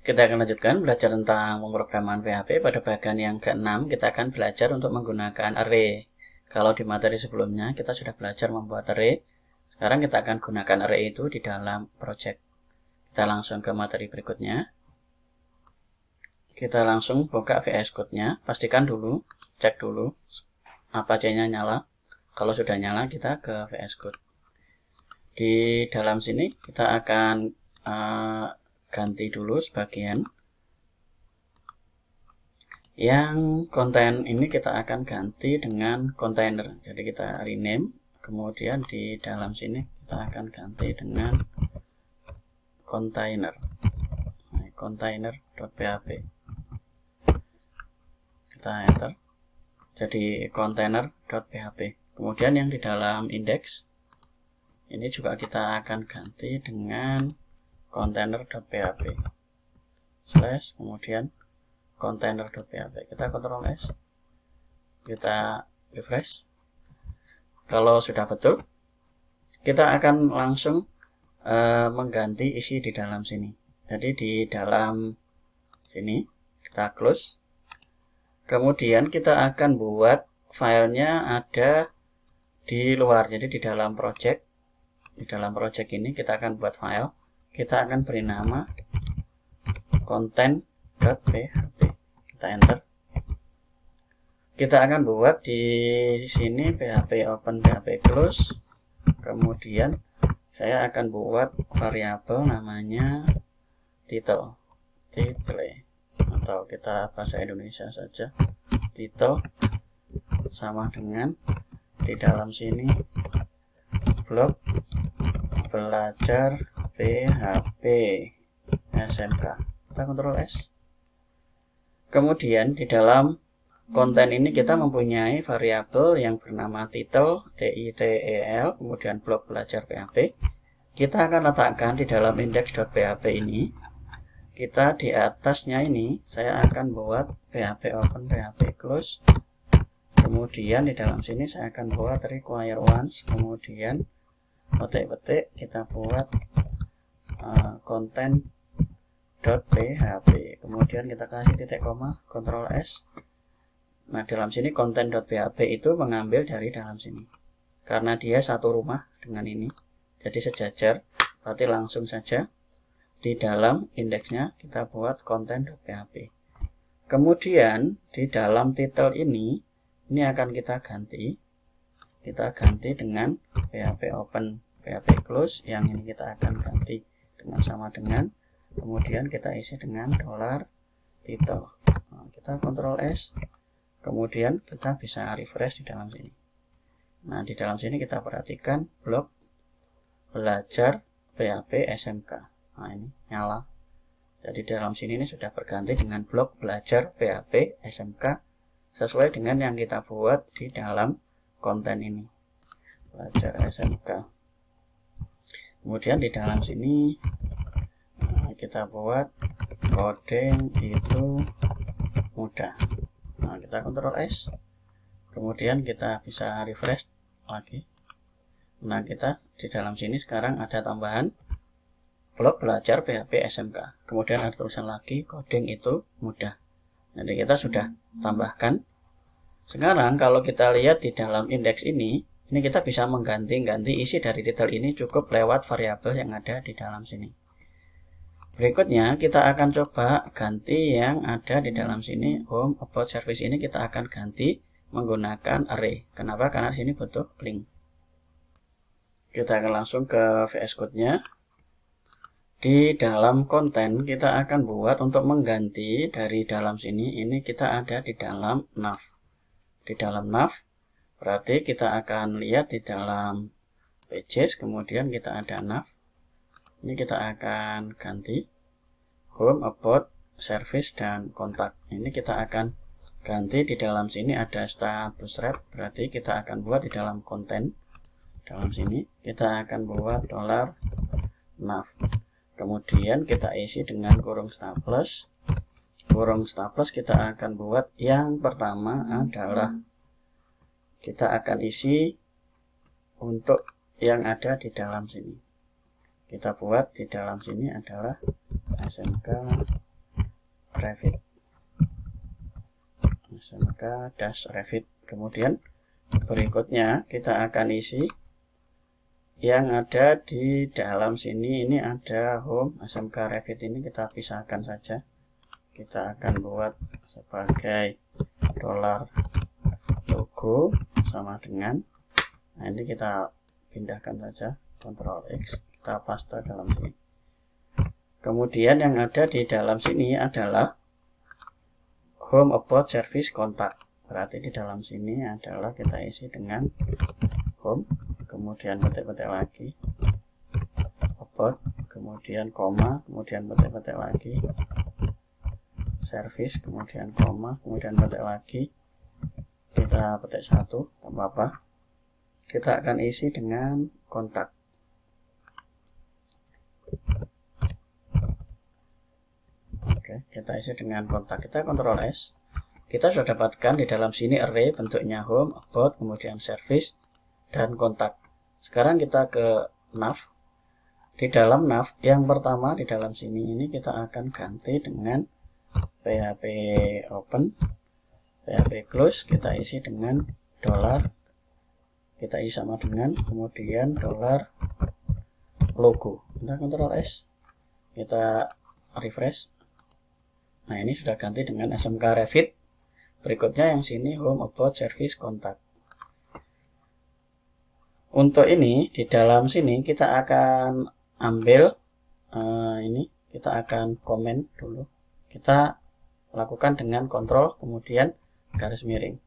Kita akan lanjutkan belajar tentang pemrograman PHP. Pada bagian yang ke-6 kita akan belajar untuk menggunakan array. Kalau di materi sebelumnya kita sudah belajar membuat array. Sekarang kita akan gunakan array itu di dalam project. Kita langsung ke materi berikutnya. Kita langsung buka VS Code-nya. Pastikan dulu, cek dulu Apache-nya nyala. Kalau sudah nyala kita ke VS Code. Di dalam sini kita akan ganti dulu sebagian. Yang konten ini kita akan ganti dengan container. Jadi kita rename, kemudian di dalam sini kita akan ganti dengan container. Container.php. Kita enter. Jadi container.php. Kemudian yang di dalam index ini juga kita akan ganti dengan container.php / kemudian container.php. Kita Ctrl S, kita refresh. Kalau sudah betul, kita akan langsung mengganti isi di dalam sini. Jadi di dalam sini kita close. Kemudian kita akan buat filenya ada di luar. Jadi di dalam project. Di dalam project ini kita akan buat file. Kita akan beri nama content.php. Kita enter. Kita akan buat di sini php open, php close. Kemudian saya akan buat variabel namanya title. Atau kita bahasa Indonesia saja. Title sama dengan di dalam sini blog belajar PHP SMK. Kita Ctrl S. Kemudian di dalam konten ini kita mempunyai variabel yang bernama title, titel, kemudian blog belajar PHP. Kita akan letakkan di dalam index.php ini. Kita di atasnya ini saya akan buat php open, php close. Kemudian di dalam sini saya akan buat require once, kemudian petik-petik kita buat content.php. Kemudian kita kasih titik koma, Ctrl S. Nah, dalam sini content.php itu mengambil dari dalam sini. Karena dia satu rumah dengan ini, jadi sejajar, berarti langsung saja di dalam indeksnya kita buat content.php. Kemudian di dalam title ini akan kita ganti. Kita ganti dengan php open, php close. Yang ini kita akan ganti dengan sama dengan. Kemudian kita isi dengan $title. Nah, kita Ctrl S. Kemudian kita bisa refresh di dalam sini. Nah, di dalam sini kita perhatikan blog belajar PHP SMK. Nah, ini nyala. Jadi dalam sini ini sudah berganti dengan blog belajar PHP SMK sesuai dengan yang kita buat di dalam konten ini. Belajar SMK. Kemudian di dalam sini kita buat coding itu mudah. Nah, kita Ctrl S. Kemudian kita bisa refresh lagi. Nah, kita di dalam sini sekarang ada tambahan blog belajar PHP SMK. Kemudian ada tulisan lagi coding itu mudah. Jadi kita sudah tambahkan. Sekarang kalau kita lihat di dalam indeks ini kita bisa mengganti-ganti isi dari titel ini cukup lewat variabel yang ada di dalam sini. Berikutnya kita akan coba ganti yang ada di dalam sini, home, about, service ini kita akan ganti menggunakan array. Kenapa? Karena sini butuh link. Kita akan langsung ke VS Code-nya. Di dalam konten kita akan buat untuk mengganti dari dalam sini, ini kita ada di dalam nav. Di dalam nav, berarti kita akan lihat di dalam pages, kemudian kita ada nav. Ini kita akan ganti home, about, service, dan kontak. Ini kita akan ganti di dalam sini ada status rep, berarti kita akan buat di dalam konten. Dalam sini kita akan buat $nav. Kemudian kita isi dengan kurung staples. Kurung staples kita akan buat yang pertama adalah kita akan isi untuk yang ada di dalam sini. Kita buat di dalam sini adalah SMK Revit. SMK Revit. Kemudian berikutnya kita akan isi yang ada di dalam sini. Ini ada home SMK Revit, ini kita pisahkan saja. Kita akan buat sebagai dolar logo sama dengan, nah ini kita pindahkan saja, Ctrl X, kita paste dalam sini. Kemudian yang ada di dalam sini adalah home, about, service, kontak. Berarti di dalam sini adalah kita isi dengan home, kemudian petik-petik lagi, about, kemudian koma, kemudian petik-petik lagi, service, kemudian koma, kemudian petik lagi, kita petik 1, tak apa-apa. Kita akan isi dengan kontak. Oke, kita isi dengan kontak. Kita Ctrl S. Kita sudah dapatkan di dalam sini array bentuknya home, about, kemudian service, dan kontak. Sekarang kita ke nav. Di dalam nav yang pertama di dalam sini ini kita akan ganti dengan PHP open, PHP close, kita isi dengan dolar, kita isi sama dengan, kemudian dolar logo. Kita Ctrl S, kita refresh. Nah ini sudah ganti dengan SMK Revit. Berikutnya yang sini home, about, service, kontak. Untuk ini di dalam sini kita akan ambil ini, kita akan komen dulu. Kita lakukan dengan kontrol kemudian garis miring.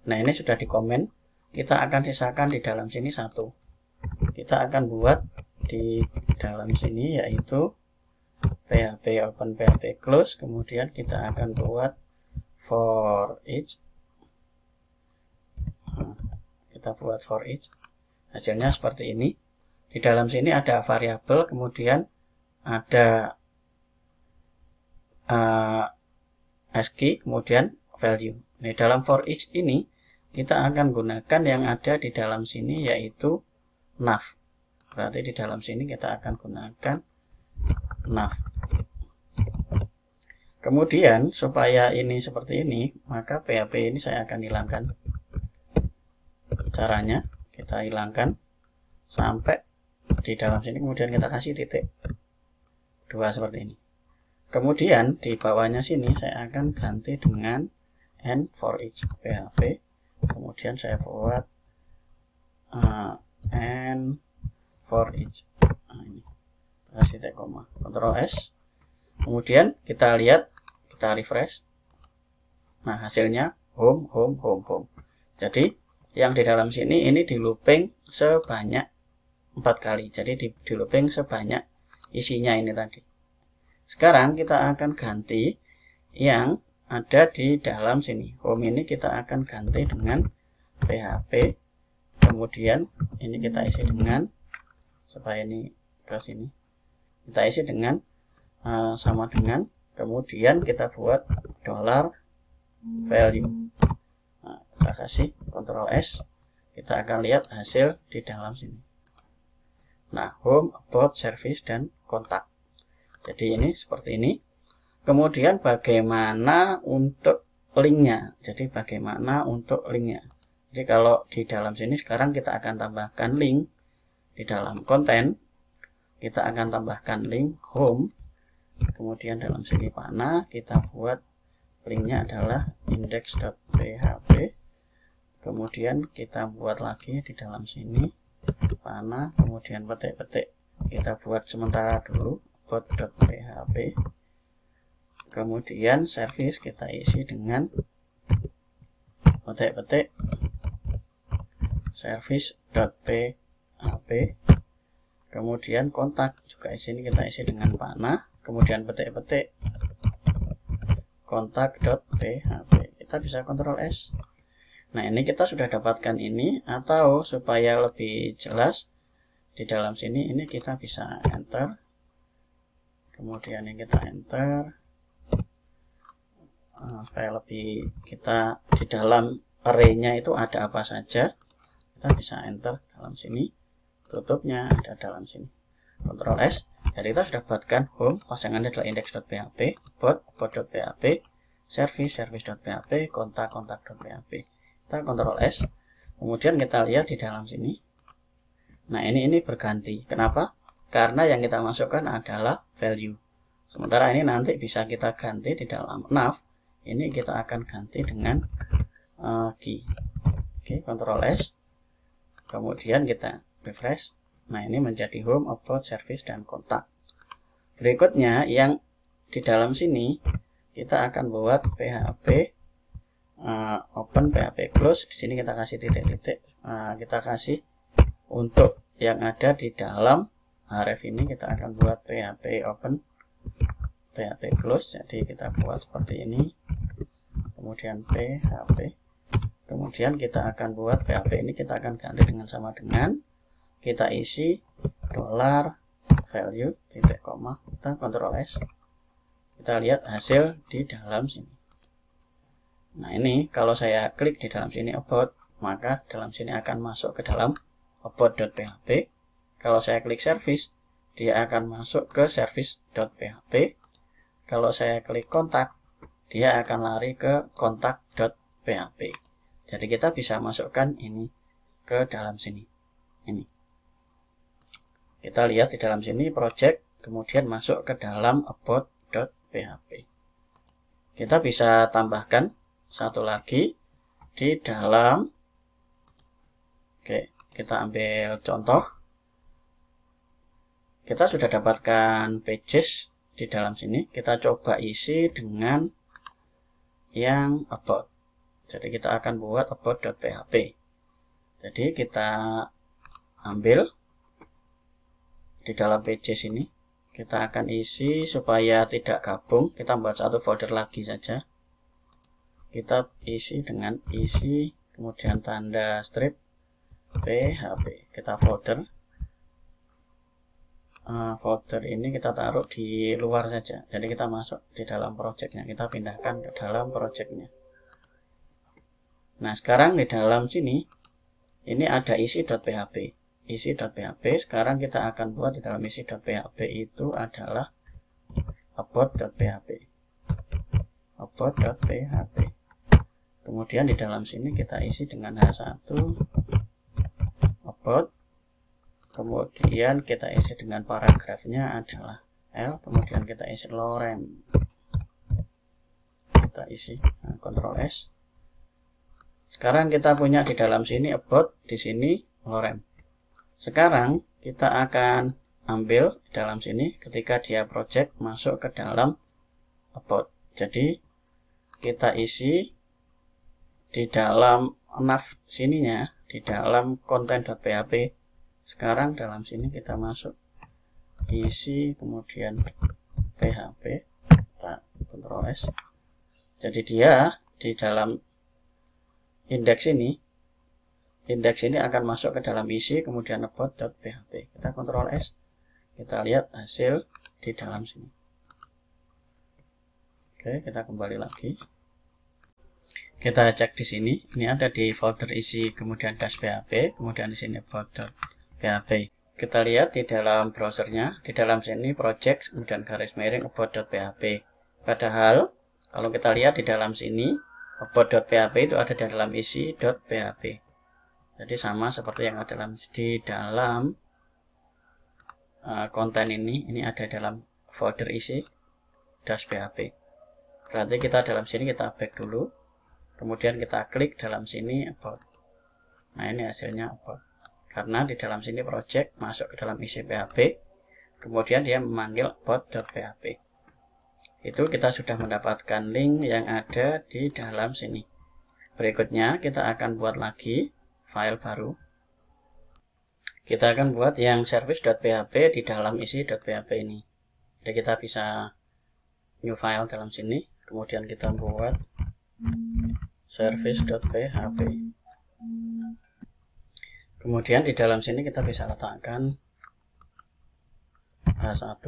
Nah ini sudah dikomen. Kita akan sisakan di dalam sini 1. Kita akan buat di dalam sini yaitu PHP open, PHP close, kemudian kita akan buat for each. Nah, kita buat for each. Hasilnya seperti ini. Di dalam sini ada variabel, kemudian ada ASCII, kemudian value. Nah, dalam for each ini kita akan gunakan yang ada di dalam sini yaitu nav. Berarti di dalam sini kita akan gunakan nav. Kemudian supaya ini seperti ini, maka PHP ini saya akan hilangkan. Caranya kita hilangkan sampai di dalam sini, kemudian kita kasih titik 2 seperti ini. Kemudian di bawahnya sini saya akan ganti dengan and for each PHP. Kemudian saya buat and for each. Nah, ini kasih titik koma, Ctrl S. Kemudian kita lihat, kita refresh. Nah hasilnya home, home, home, home. Jadi yang di dalam sini ini di looping sebanyak 4 kali. Jadi di looping sebanyak isinya ini tadi. Sekarang kita akan ganti yang ada di dalam sini. Home ini kita akan ganti dengan PHP. Kemudian ini kita isi dengan, supaya ini ke sini, kita isi dengan sama dengan, kemudian kita buat dolar value. Nah, kita kasih Ctrl S, kita akan lihat hasil di dalam sini. Nah, home, about, service, dan kontak. Jadi ini seperti ini. Kemudian bagaimana untuk linknya? Jadi bagaimana untuk linknya? Jadi kalau di dalam sini sekarang kita akan tambahkan link di dalam konten. Kita akan tambahkan link home. Kemudian dalam sini panah kita buat linknya adalah index.php. Kemudian kita buat lagi di dalam sini panah, kemudian petik-petik kita buat sementara dulu bot.php. Kemudian service kita isi dengan petik-petik service.php. Kemudian kontak juga sini kita isi dengan panah, kemudian petik-petik kontak.php. Kita bisa Ctrl S. Nah, ini kita sudah dapatkan ini, atau supaya lebih jelas di dalam sini ini kita bisa enter. Kemudian ini kita enter. Supaya lebih kita di dalam array-nya itu ada apa saja, kita bisa enter dalam sini. Tutupnya ada dalam sini. Ctrl S. Jadi kita sudah buatkan home, pasangannya adalah index.php, about.php, service.php, kontak.php. Kita Ctrl S. Kemudian kita lihat di dalam sini. Nah, ini berganti. Kenapa? Karena yang kita masukkan adalah value. Sementara ini nanti bisa kita ganti di dalam nav. Ini kita akan ganti dengan key. Oke, Ctrl S. Kemudian kita refresh. Nah, ini menjadi home, about, service, dan kontak. Berikutnya yang di dalam sini kita akan buat PHP open, PHP close. Di sini kita kasih titik-titik. Kita kasih untuk yang ada di dalam href ini, kita akan buat PHP open, PHP close. Jadi kita buat seperti ini. Kemudian PHP. Kemudian kita akan buat PHP ini, kita akan ganti dengan sama dengan kita isi $value titik koma, kita Ctrl S. Kita lihat hasil di dalam sini. Nah, ini kalau saya klik di dalam sini about, maka dalam sini akan masuk ke dalam about.php. Kalau saya klik service, dia akan masuk ke service.php. Kalau saya klik kontak, dia akan lari ke kontak.php. Jadi kita bisa masukkan ini ke dalam sini. Ini. Kita lihat di dalam sini project, kemudian masuk ke dalam about.php. Kita bisa tambahkan satu lagi di dalam. Oke, kita ambil contoh. Kita sudah dapatkan pages di dalam sini. Kita coba isi dengan yang about. Jadi kita akan buat about.php. Jadi kita ambil di dalam pages ini, kita akan isi supaya tidak gabung. Kita buat satu folder lagi saja. Kita isi dengan isi, kemudian tanda strip PHP. Kita folder. Folder ini kita taruh di luar saja. Jadi kita masuk di dalam projectnya. Kita pindahkan ke dalam projectnya. Nah, sekarang di dalam sini, ini ada isi.php. Isi.php, sekarang kita akan buat di dalam isi.php itu adalah about.php. About.php. Kemudian di dalam sini kita isi dengan H1 about. Kemudian kita isi dengan paragrafnya adalah L. Kemudian kita isi lorem. Kita isi Ctrl S. Sekarang kita punya di dalam sini about, di sini lorem. Sekarang kita akan ambil di dalam sini ketika dia project masuk ke dalam about. Jadi kita isi di dalam nav sininya, di dalam content.php. Sekarang dalam sini kita masuk isi, kemudian PHP, kita Ctrl S. Jadi dia di dalam indeks ini akan masuk ke dalam isi, kemudian about.php. Kita Ctrl S. Kita lihat hasil di dalam sini. Oke, kita kembali lagi. Kita cek di sini. Ini ada di folder isi, kemudian dash.php, kemudian di sini about.php. Kita lihat di dalam browsernya, di dalam sini project, kemudian garis miring about.php. Padahal kalau kita lihat di dalam sini, about.php itu ada di dalam isi.php. Jadi sama seperti yang ada di dalam konten ini ada dalam folder isi dash.php. Berarti kita dalam sini kita back dulu, kemudian kita klik dalam sini about. Nah, ini hasilnya about. Karena di dalam sini project masuk ke dalam isi PHP, kemudian dia memanggil about.php. Itu kita sudah mendapatkan link yang ada di dalam sini. Berikutnya kita akan buat lagi file baru. Kita akan buat yang service.php di dalam isi.php ini. Jadi kita bisa new file dalam sini, kemudian kita buat service.php. Kemudian di dalam sini kita bisa letakkan H1,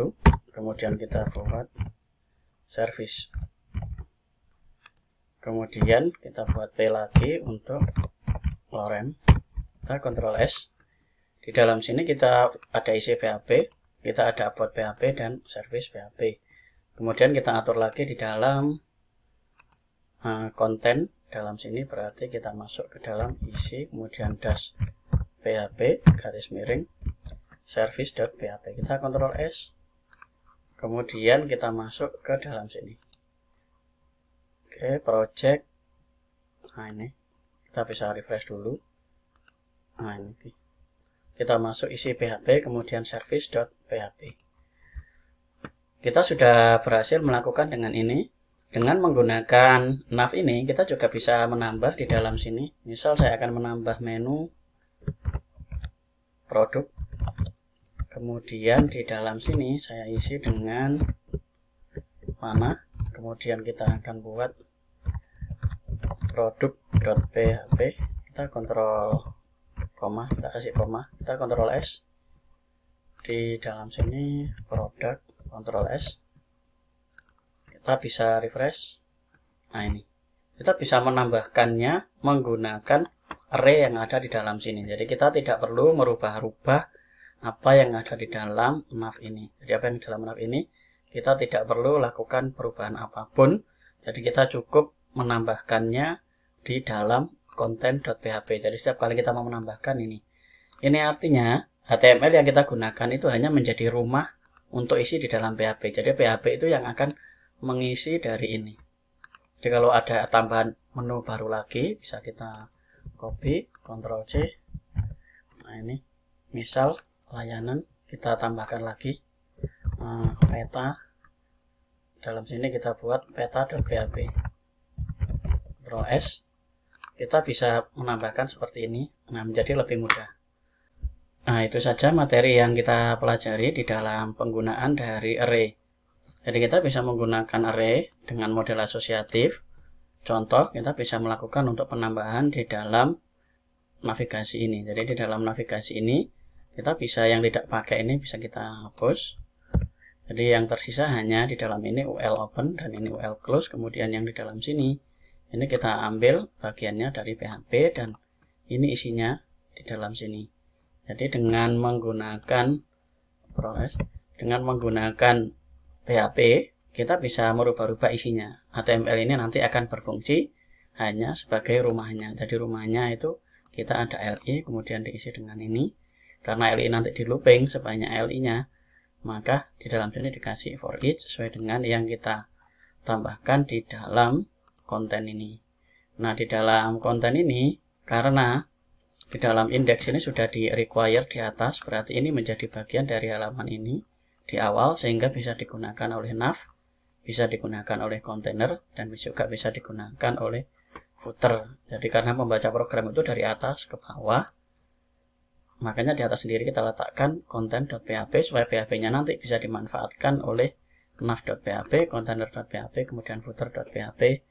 kemudian kita buat service. Kemudian kita buat P lagi untuk lorem. Kita Ctrl S. Di dalam sini kita ada isi PHP, kita ada about PHP dan service PHP. Kemudian kita atur lagi di dalam konten dalam sini, berarti kita masuk ke dalam isi, kemudian dash PHP garis miring service.php. Kita Ctrl S, kemudian kita masuk ke dalam sini. Oke, project. Nah ini kita bisa refresh dulu. Nah ini kita masuk isi PHP, kemudian service.php. Kita sudah berhasil melakukan dengan ini. Dengan menggunakan nav ini, kita juga bisa menambah di dalam sini. Misal saya akan menambah menu produk. Kemudian di dalam sini saya isi dengan mana. Kemudian kita akan buat produk.php. Kita kontrol koma, kita kasih koma, kita Ctrl S. Di dalam sini produk, Ctrl S. Kita bisa refresh. Nah ini, kita bisa menambahkannya menggunakan array yang ada di dalam sini. Jadi kita tidak perlu merubah-rubah apa yang ada di dalam nav ini. Jadi apa yang di dalam nav ini, kita tidak perlu lakukan perubahan apapun. Jadi kita cukup menambahkannya di dalam content.php. Jadi setiap kali kita mau menambahkan ini artinya HTML yang kita gunakan itu hanya menjadi rumah untuk isi di dalam PHP. Jadi PHP itu yang akan mengisi dari ini. Jadi kalau ada tambahan menu baru lagi, bisa kita copy, Ctrl C. Nah ini, misal layanan, kita tambahkan lagi peta. Dalam sini kita buat peta.php. Ctrl S. Kita bisa menambahkan seperti ini. Nah, menjadi lebih mudah. Nah, itu saja materi yang kita pelajari di dalam penggunaan dari array. Jadi kita bisa menggunakan array dengan model asosiatif. Contoh, kita bisa melakukan untuk penambahan di dalam navigasi ini. Jadi di dalam navigasi ini, kita bisa yang tidak pakai ini bisa kita hapus. Jadi yang tersisa hanya di dalam ini UL open dan ini UL close. Kemudian yang di dalam sini, ini kita ambil bagiannya dari PHP dan ini isinya di dalam sini. Jadi dengan menggunakan PHP, kita bisa merubah-rubah isinya. HTML ini nanti akan berfungsi hanya sebagai rumahnya. Jadi rumahnya itu kita ada LI, kemudian diisi dengan ini. Karena LI nanti di looping sebanyak LI-nya, maka di dalam sini dikasih for each sesuai dengan yang kita tambahkan di dalam konten ini. Nah, di dalam konten ini, karena di dalam indeks ini sudah di require di atas, berarti ini menjadi bagian dari halaman ini di awal, sehingga bisa digunakan oleh nav, bisa digunakan oleh kontainer, dan juga bisa digunakan oleh footer. Jadi karena membaca program itu dari atas ke bawah, makanya di atas sendiri kita letakkan content.php supaya PHP-nya nanti bisa dimanfaatkan oleh nav.php, container.php, kemudian footer.php,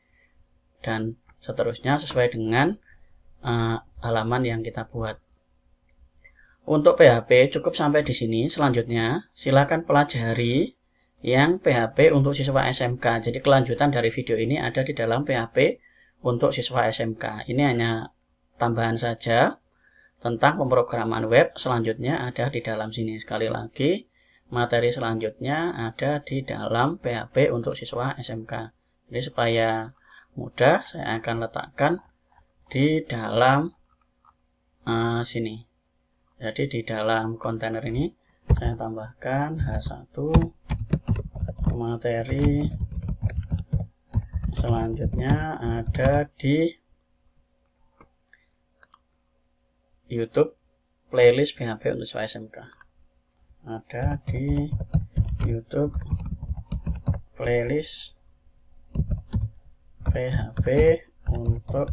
dan seterusnya sesuai dengan halaman yang kita buat. Untuk PHP cukup sampai di sini. Selanjutnya silakan pelajari yang PHP untuk siswa SMK. Jadi kelanjutan dari video ini ada di dalam PHP untuk siswa SMK. Ini hanya tambahan saja tentang pemrograman web. Selanjutnya ada di dalam sini. Sekali lagi, materi selanjutnya ada di dalam PHP untuk siswa SMK. Jadi supaya mudah, saya akan letakkan di dalam sini. Jadi di dalam kontainer ini saya tambahkan H1 materi selanjutnya ada di YouTube playlist PHP untuk siswa SMK. Ada di YouTube playlist PHP untuk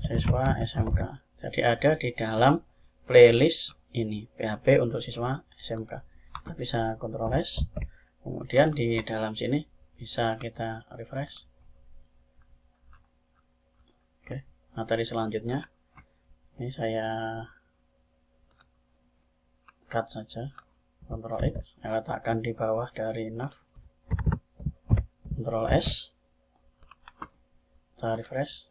siswa SMK. Jadi ada di dalam playlist ini PHP untuk siswa SMK. Kita bisa Ctrl S, kemudian di dalam sini bisa kita refresh. Oke, materi selanjutnya ini saya cut saja, Ctrl X, saya letakkan di bawah dari nav, Ctrl S, kita refresh.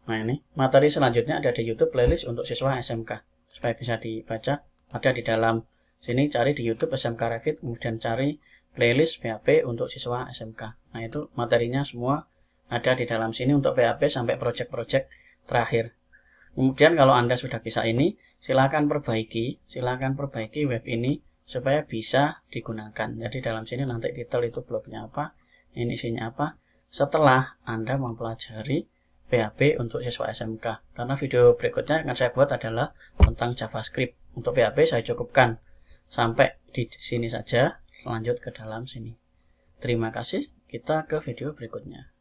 Nah ini materi selanjutnya ada di YouTube playlist untuk siswa SMK supaya bisa dibaca Ada di dalam sini, cari di YouTube SMK Revit, kemudian cari playlist PHP untuk siswa SMK. Nah, itu materinya semua ada di dalam sini untuk PHP sampai project-project terakhir. Kemudian kalau Anda sudah bisa ini, silakan perbaiki web ini supaya bisa digunakan. Jadi dalam sini nanti detail itu blognya apa, ini isinya apa, setelah Anda mempelajari PHP untuk siswa SMK. Karena video berikutnya yang akan saya buat adalah tentang JavaScript. Untuk PHP saya cukupkan sampai di sini saja, lanjut ke dalam sini. Terima kasih, kita ke video berikutnya.